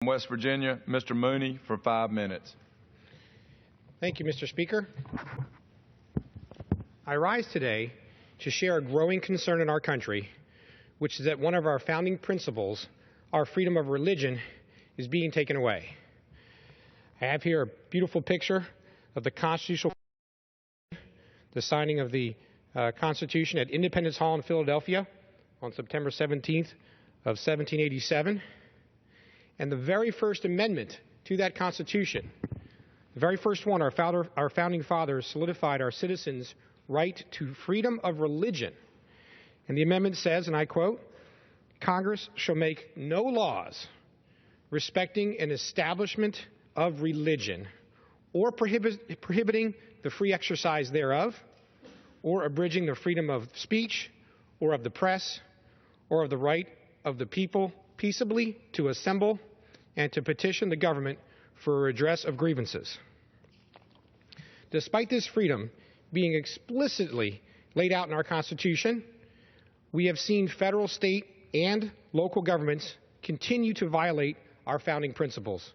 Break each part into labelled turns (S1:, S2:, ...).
S1: West Virginia, Mr. Mooney, for 5 minutes.
S2: Thank you, Mr. Speaker. I rise today to share a growing concern in our country, which is that one of our founding principles, our freedom of religion, is being taken away. I have here a beautiful picture of the constitutional, the signing of the Constitution at Independence Hall in Philadelphia on September 17th of 1787. And the very first amendment to that Constitution, the very first one, our founding fathers solidified our citizens' right to freedom of religion. And the amendment says, and I quote, "Congress shall make no laws respecting an establishment of religion or prohibiting the free exercise thereof, or abridging the freedom of speech or of the press or of the right of the people peaceably to assemble and to petition the government for a redress of grievances." Despite this freedom being explicitly laid out in our Constitution, we have seen federal, state, and local governments continue to violate our founding principles.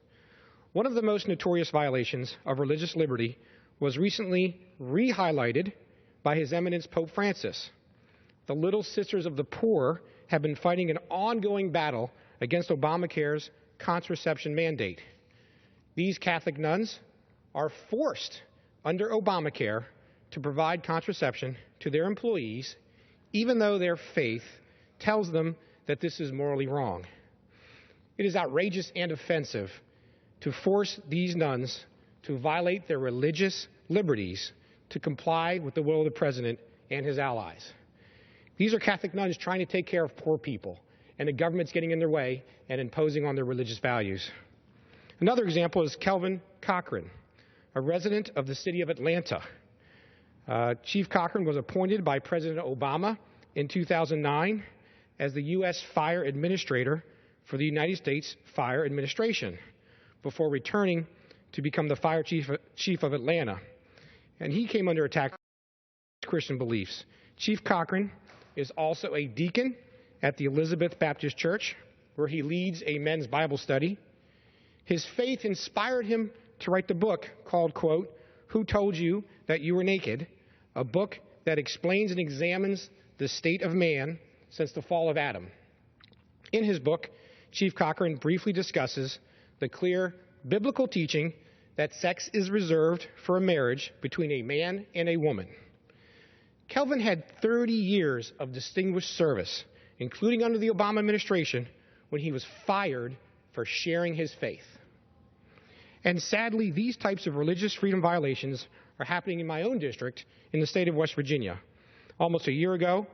S2: One of the most notorious violations of religious liberty was recently re-highlighted by His Eminence Pope Francis. The Little Sisters of the Poor have been fighting an ongoing battle against Obamacare's contraception mandate. These Catholic nuns are forced under Obamacare to provide contraception to their employees, even though their faith tells them that this is morally wrong. It is outrageous and offensive to force these nuns to violate their religious liberties to comply with the will of the President and his allies. These are Catholic nuns trying to take care of poor people, and the government's getting in their way and imposing on their religious values. Another example is Kelvin Cochran, a resident of the city of Atlanta. Chief Cochran was appointed by President Obama in 2009 as the U.S. Fire Administrator for the United States Fire Administration before returning to become the Fire Chief of Atlanta. And he came under attack for his Christian beliefs. Chief Cochran is also a deacon at the Elizabeth Baptist Church, where he leads a men's Bible study. His faith inspired him to write the book called, quote, "Who Told You That You Were Naked?" a book that explains and examines the state of man since the fall of Adam. In his book, Chief Cochran briefly discusses the clear biblical teaching that sex is reserved for a marriage between a man and a woman. Kelvin had 30 years of distinguished service, including under the Obama administration, when he was fired for sharing his faith. And sadly, these types of religious freedom violations are happening in my own district in the state of West Virginia. Almost a year ago,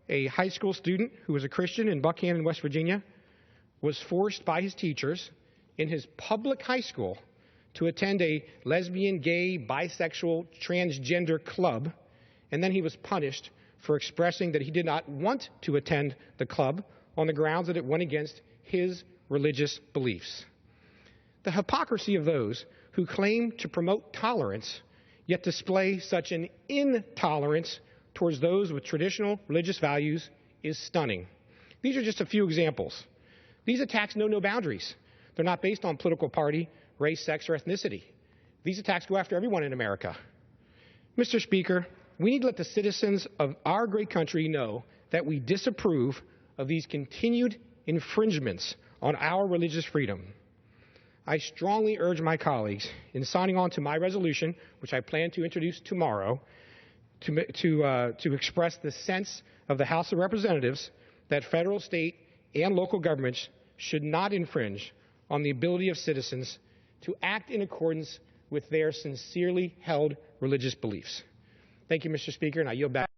S2: a high school student who was a Christian in Buckhannon, West Virginia, was forced by his teachers in his public high school to attend a lesbian, gay, bisexual, transgender club, and then he was punished for expressing that he did not want to attend the club on the grounds that it went against his religious beliefs. The hypocrisy of those who claim to promote tolerance yet display such an intolerance towards those with traditional religious values is stunning. These are just a few examples. These attacks know no boundaries. They're not based on political party, race, sex, or ethnicity. These attacks go after everyone in America. Mr. Speaker, we need to let the citizens of our great country know that we disapprove of these continued infringements on our religious freedom. I strongly urge my colleagues in signing on to my resolution, which I plan to introduce tomorrow, to express the sense of the House of Representatives that federal, state, and local governments should not infringe on the ability of citizens to act in accordance with their sincerely held religious beliefs. Thank you, Mr. Speaker, and I yield back.